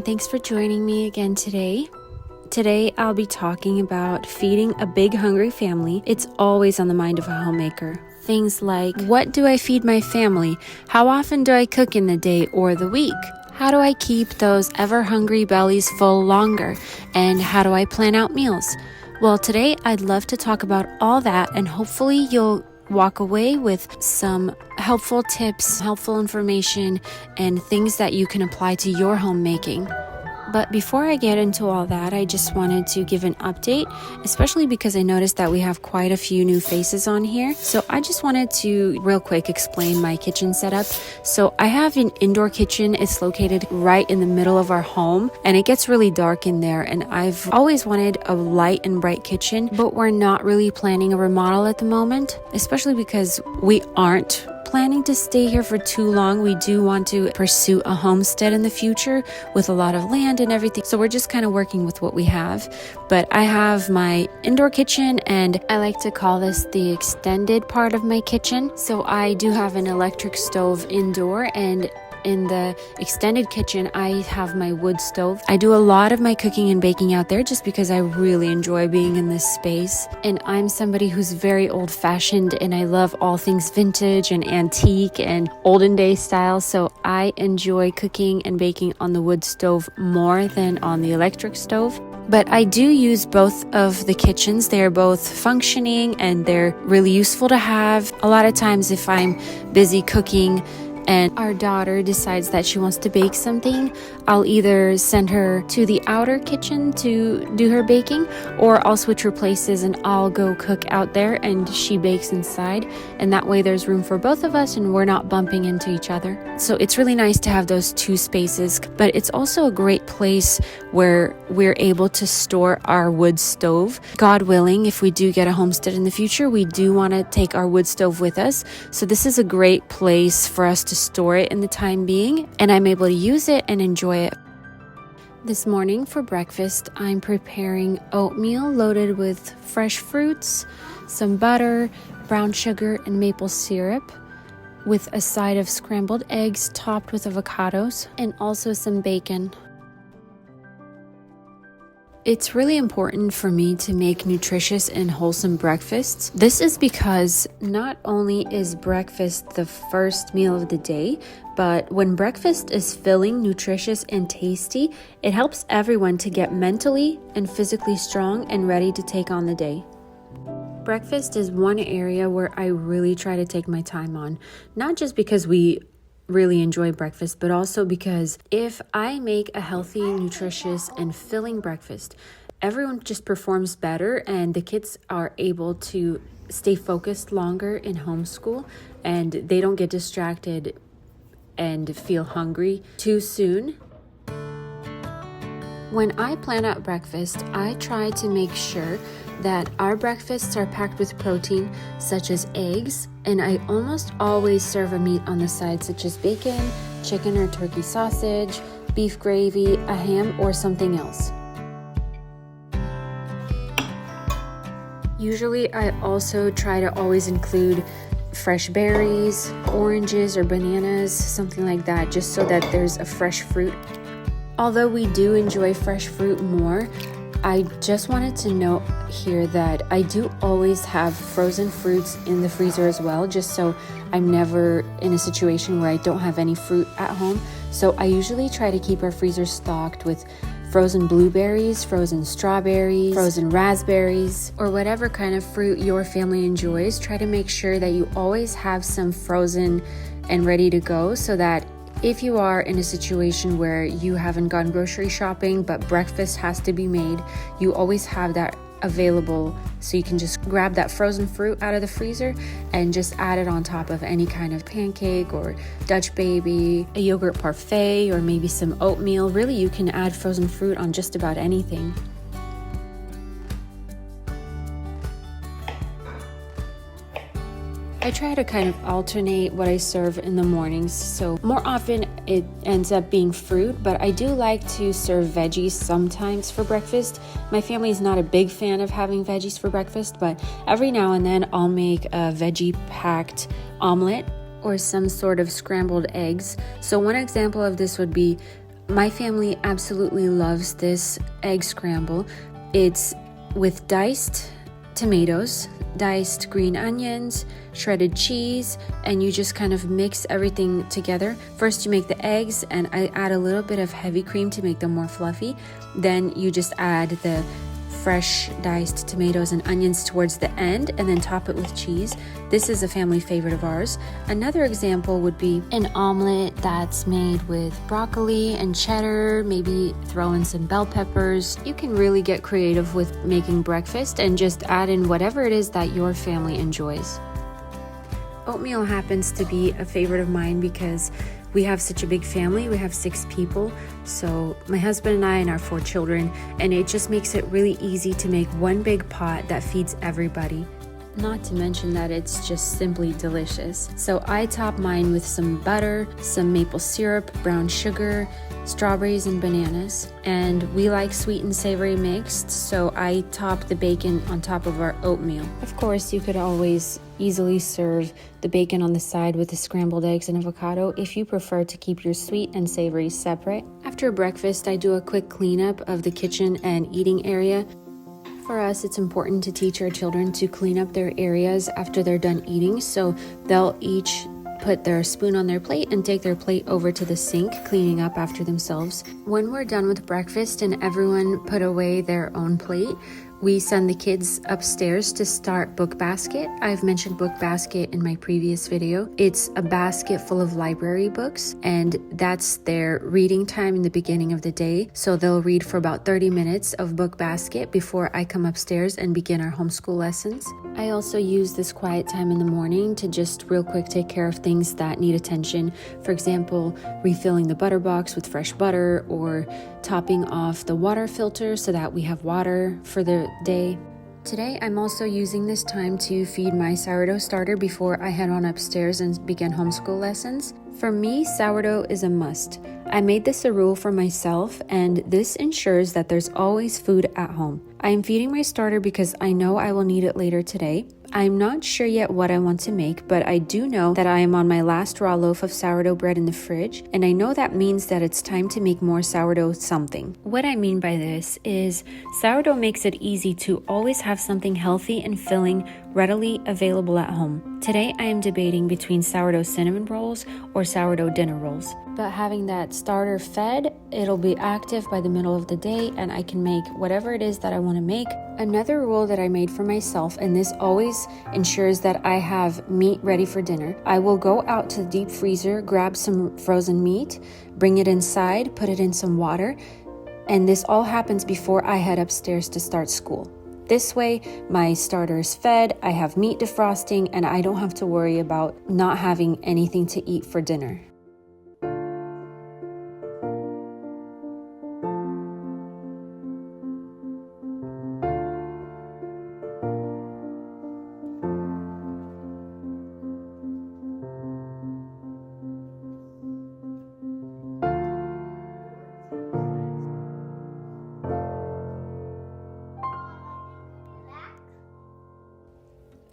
morning. Thanks for joining me again today. Today, I'll be talking about feeding a big hungry family. It's always on the mind of a homemaker. Things like, what do I feed my family? How often do I cook in the day or the week? How do I keep those ever hungry bellies full longer? And how do I plan out meals? Well, today I'd love to talk about all that, and hopefully you'll walk away with some helpful tips, helpful information, and things that you can apply to your homemaking. But before I get into all that, I just wanted to give an update, especially because I noticed that we have quite a few new faces on here. So I just wanted to real quick explain my kitchen setup. So I have an indoor kitchen. It's located right in the middle of our home, and it gets really dark in there. And I've always wanted a light and bright kitchen, but we're not really planning a remodel at the moment, especially because we aren't planning to stay here for too long. We do want to pursue a homestead in the future with a lot of land and everything. So we're just kind of working with what we have. But I have my indoor kitchen, and I like to call this the extended part of my kitchen. So I do have an electric stove indoor, and in the extended kitchen, I have my wood stove. I do a lot of my cooking and baking out there just because I really enjoy being in this space. And I'm somebody who's very old-fashioned, and I love all things vintage and antique and olden day style. So I enjoy cooking and baking on the wood stove more than on the electric stove. But I do use both of the kitchens. They're both functioning and they're really useful to have. A lot of times if I'm busy cooking and our daughter decides that she wants to bake something, I'll either send her to the outer kitchen to do her baking, or I'll switch her places and I'll go cook out there and she bakes inside. And that way there's room for both of us and we're not bumping into each other. So it's really nice to have those two spaces, but it's also a great place where we're able to store our wood stove. God willing, if we do get a homestead in the future, we do want to take our wood stove with us. So this is a great place for us to store it in the time being, and I'm able to use it and enjoy it. This morning for breakfast, I'm preparing oatmeal loaded with fresh fruits, some butter, brown sugar, and maple syrup, with a side of scrambled eggs topped with avocados, and also some bacon. It's really important for me to make nutritious and wholesome breakfasts. This is because not only is breakfast the first meal of the day, but when breakfast is filling, nutritious, and tasty, it helps everyone to get mentally and physically strong and ready to take on the day. Breakfast is one area where I really try to take my time on, not just because we really enjoy breakfast, but also because if I make a healthy, nutritious, and filling breakfast, everyone just performs better and the kids are able to stay focused longer in homeschool and they don't get distracted and feel hungry too soon. When I plan out breakfast, I try to make sure that our breakfasts are packed with protein, such as eggs, and I almost always serve a meat on the side, such as bacon, chicken or turkey sausage, beef gravy, a ham, or something else. Usually, I also try to always include fresh berries, oranges or bananas, something like that, just so that there's a fresh fruit. Although we do enjoy fresh fruit more, I just wanted to note here that I do always have frozen fruits in the freezer as well, just so I'm never in a situation where I don't have any fruit at home. So I usually try to keep our freezer stocked with frozen blueberries, frozen strawberries, frozen raspberries, or whatever kind of fruit your family enjoys. Try to make sure that you always have some frozen and ready to go, so that if you are in a situation where you haven't gone grocery shopping but breakfast has to be made, you always have that available, so you can just grab that frozen fruit out of the freezer and just add it on top of any kind of pancake or Dutch baby, a yogurt parfait, or maybe some oatmeal. Really, you can add frozen fruit on just about anything. I try to kind of alternate what I serve in the mornings, so more often it ends up being fruit, but I do like to serve veggies sometimes for breakfast. My family is not a big fan of having veggies for breakfast, but every now and then I'll make a veggie-packed omelet or some sort of scrambled eggs. So one example of this would be My family absolutely loves this egg scramble. It's with diced tomatoes, diced green onions, shredded cheese, and you just kind of mix everything together. First you make the eggs, and I add a little bit of heavy cream to make them more fluffy. Then you just add the fresh diced tomatoes and onions towards the end, and then top it with cheese. This is a family favorite of ours. Another example would be an omelet that's made with broccoli and cheddar, maybe throw in some bell peppers. You can really get creative with making breakfast and just add in whatever it is that your family enjoys. Oatmeal happens to be a favorite of mine because we have such a big family. We have 6 people, so my husband and I and our 4 children, and it just makes it really easy to make one big pot that feeds everybody. Not to mention that it's just simply delicious. So I top mine with some butter, some maple syrup, brown sugar, strawberries, and bananas. And we like sweet and savory mixed, so I top the bacon on top of our oatmeal. Of course, you could always easily serve the bacon on the side with the scrambled eggs and avocado if you prefer to keep your sweet and savory separate. After breakfast, I do a quick cleanup of the kitchen and eating area. For us, it's important to teach our children to clean up their areas after they're done eating, so they'll each put their spoon on their plate and take their plate over to the sink, cleaning up after themselves. When we're done with breakfast and everyone put away their own plate, we send the kids upstairs to start Book Basket. I've mentioned Book Basket in my previous video. It's a basket full of library books, and that's their reading time in the beginning of the day. So they'll read for about 30 minutes of Book Basket before I come upstairs and begin our homeschool lessons. I also use this quiet time in the morning to just real quick take care of things that need attention. For example, refilling the butter box with fresh butter, or topping off the water filter so that we have water for the day. Today, I'm also using this time to feed my sourdough starter before I head on upstairs and begin homeschool lessons. For me, sourdough is a must. I made this a rule for myself, and this ensures that there's always food at home. I am feeding my starter because I know I will need it later today. I'm not sure yet what I want to make, but I do know that I am on my last raw loaf of sourdough bread in the fridge, and I know that means that it's time to make more sourdough something. What I mean by this is sourdough makes it easy to always have something healthy and filling readily available at home. Today I am debating between sourdough cinnamon rolls or sourdough dinner rolls. But having that starter fed, it'll be active by the middle of the day, and I can make whatever it is that I want to make. Another rule that I made for myself, and this always ensures that I have meat ready for dinner. I will go out to the deep freezer, grab some frozen meat, bring it inside, put it in some water, and this all happens before I head upstairs to start school. This way, my starter is fed, I have meat defrosting, and I don't have to worry about not having anything to eat for dinner.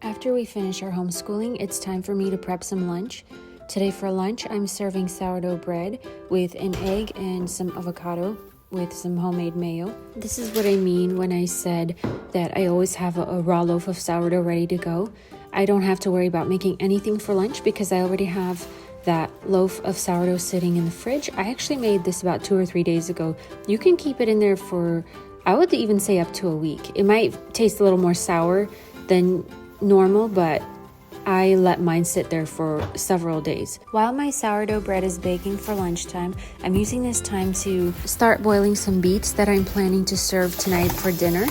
After we finish our homeschooling, it's time for me to prep some lunch. Today for lunch, I'm serving sourdough bread with an egg and some avocado with some homemade mayo. This is what I mean when I said that I always have a raw loaf of sourdough ready to go. I don't have to worry about making anything for lunch because I already have that loaf of sourdough sitting in the fridge. I actually made this about 2 or 3 days ago. You can keep it in there for, I would even say, up to a week. It might taste a little more sour than normal, but I let mine sit there for several days. While my sourdough bread is baking for lunchtime, I'm using this time to start boiling some beets that I'm planning to serve tonight for dinner.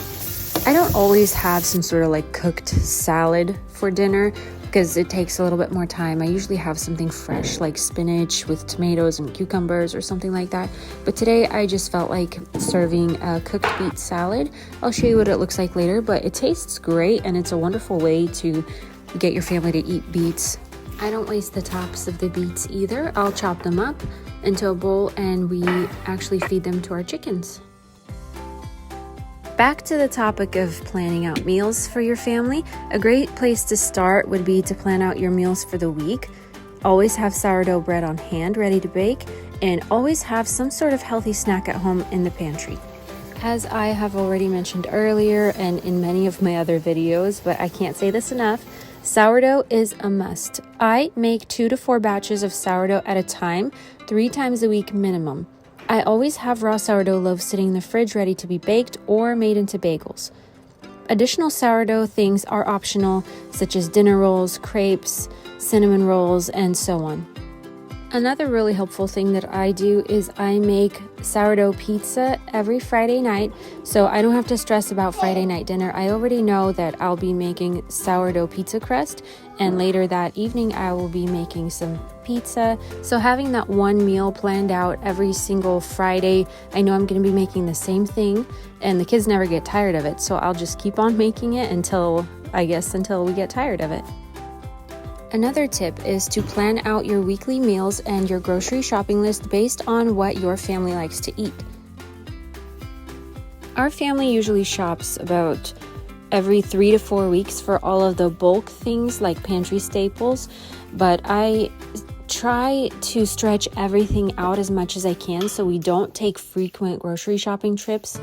I don't always have some sort of like cooked salad for dinner because it takes a little bit more time. I usually have something fresh like spinach with tomatoes and cucumbers or something like that. But today I just felt like serving a cooked beet salad. I'll show you what it looks like later, but it tastes great and it's a wonderful way to get your family to eat beets. I don't waste the tops of the beets either. I'll chop them up into a bowl and we actually feed them to our chickens. Back to the topic of planning out meals for your family. A great place to start would be to plan out your meals for the week. Always have sourdough bread on hand ready to bake, and always have some sort of healthy snack at home in the pantry. As I have already mentioned earlier and in many of my other videos, but I can't say this enough, sourdough is a must. I make 2 to 4 batches of sourdough at a time, 3 times a week minimum. I always have raw sourdough loaves sitting in the fridge ready to be baked or made into bagels. Additional sourdough things are optional, such as dinner rolls, crepes, cinnamon rolls, and so on. Another really helpful thing that I do is I make sourdough pizza every Friday night, so I don't have to stress about Friday night dinner. I already know that I'll be making sourdough pizza crust, and later that evening I will be making some pizza. So having that one meal planned out every single Friday, I know I'm going to be making the same thing, and the kids never get tired of it, so I'll just keep on making it until we get tired of it. Another tip is to plan out your weekly meals and your grocery shopping list based on what your family likes to eat. Our family usually shops about every 3 to 4 weeks for all of the bulk things like pantry staples, but I try to stretch everything out as much as I can so we don't take frequent grocery shopping trips.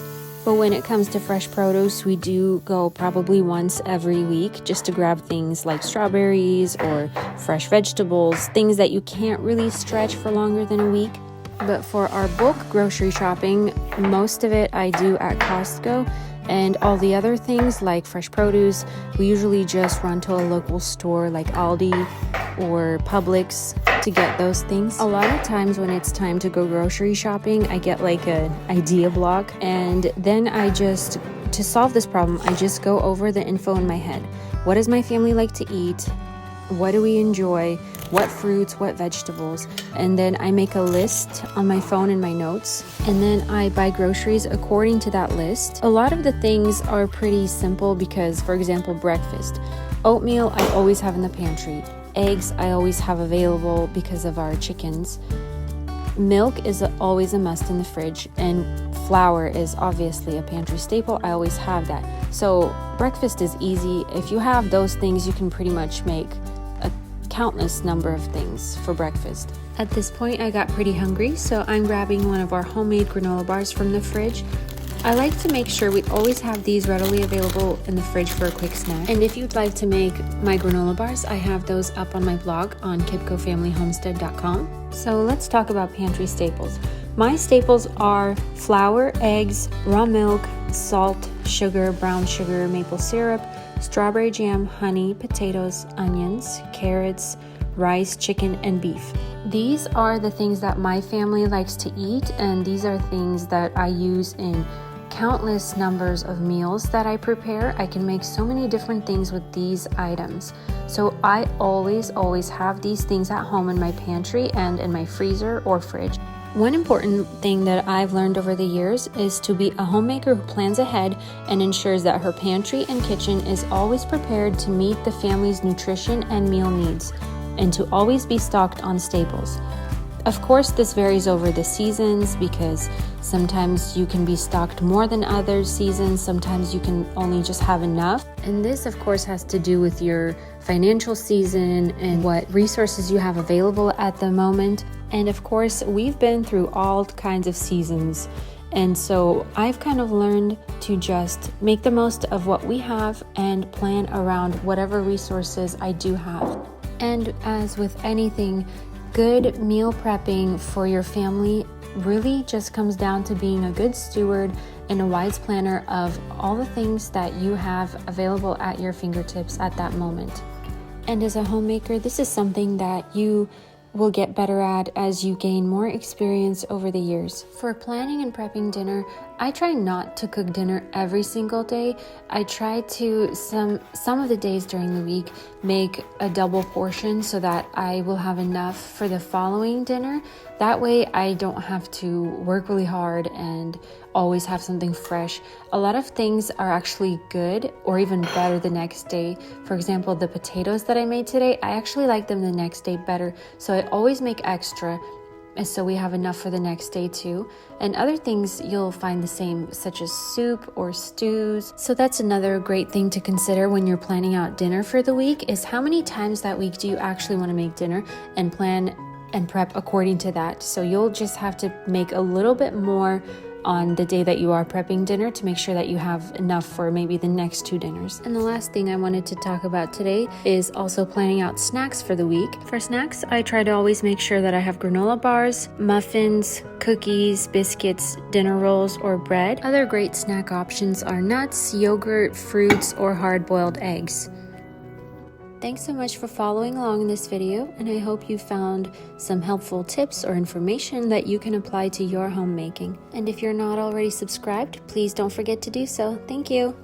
But when it comes to fresh produce, we do go probably once every week just to grab things like strawberries or fresh vegetables, things that you can't really stretch for longer than a week. But for our bulk grocery shopping, most of it I do at Costco, and all the other things like fresh produce, we usually just run to a local store like Aldi or Publix to get those things. A lot of times when it's time to go grocery shopping, I get like an idea block, and then to solve this problem, I just go over the info in my head. What does my family like to eat? What do we enjoy? What fruits, what vegetables? And then I make a list on my phone in my notes, and then I buy groceries according to that list. A lot of the things are pretty simple because, for example, breakfast. Oatmeal I always have in the pantry. Eggs I always have available because of our chickens. Milk is always a must in the fridge, and flour is obviously a pantry staple. I always have that. So breakfast is easy. If you have those things, you can pretty much make a countless number of things for breakfast. At this point, I got pretty hungry, so I'm grabbing one of our homemade granola bars from the fridge. I like to make sure we always have these readily available in the fridge for a quick snack. And if you'd like to make my granola bars, I have those up on my blog on kipcofamilyhomestead.com. So let's talk about pantry staples. My staples are flour, eggs, raw milk, salt, sugar, brown sugar, maple syrup, strawberry jam, honey, potatoes, onions, carrots, rice, chicken, and beef. These are the things that my family likes to eat, and these are things that I use in countless numbers of meals that I prepare. I can make so many different things with these items. So I always have these things at home in my pantry and in my freezer or fridge. One important thing that I've learned over the years is to be a homemaker who plans ahead and ensures that her pantry and kitchen is always prepared to meet the family's nutrition and meal needs, and to always be stocked on staples. Of course, this varies over the seasons because sometimes you can be stocked more than other seasons, sometimes you can only just have enough. And this, of course, has to do with your financial season and what resources you have available at the moment. And of course, we've been through all kinds of seasons. And so I've kind of learned to just make the most of what we have and plan around whatever resources I do have. And as with anything, good meal prepping for your family really just comes down to being a good steward and a wise planner of all the things that you have available at your fingertips at that moment. And as a homemaker, this is something that you will get better at as you gain more experience over the years. For planning and prepping dinner, I try not to cook dinner every single day. I try to, some of the days during the week, make a double portion so that I will have enough for the following dinner. That way I don't have to work really hard and always have something fresh. A lot of things are actually good or even better the next day. For example, the potatoes that I made today, I actually like them the next day better. So I always make extra, and so we have enough for the next day too. And other things you'll find the same, such as soup or stews. So that's another great thing to consider when you're planning out dinner for the week, is how many times that week do you actually want to make dinner, and plan and prep according to that. So you'll just have to make a little bit more on the day that you are prepping dinner to make sure that you have enough for maybe the next 2 dinners. And the last thing I wanted to talk about today is also planning out snacks for the week. For snacks, I try to always make sure that I have granola bars, muffins, cookies, biscuits, dinner rolls, or bread. Other great snack options are nuts, yogurt, fruits, or hard-boiled eggs. Thanks so much for following along in this video, and I hope you found some helpful tips or information that you can apply to your homemaking. And if you're not already subscribed, please don't forget to do so. Thank you.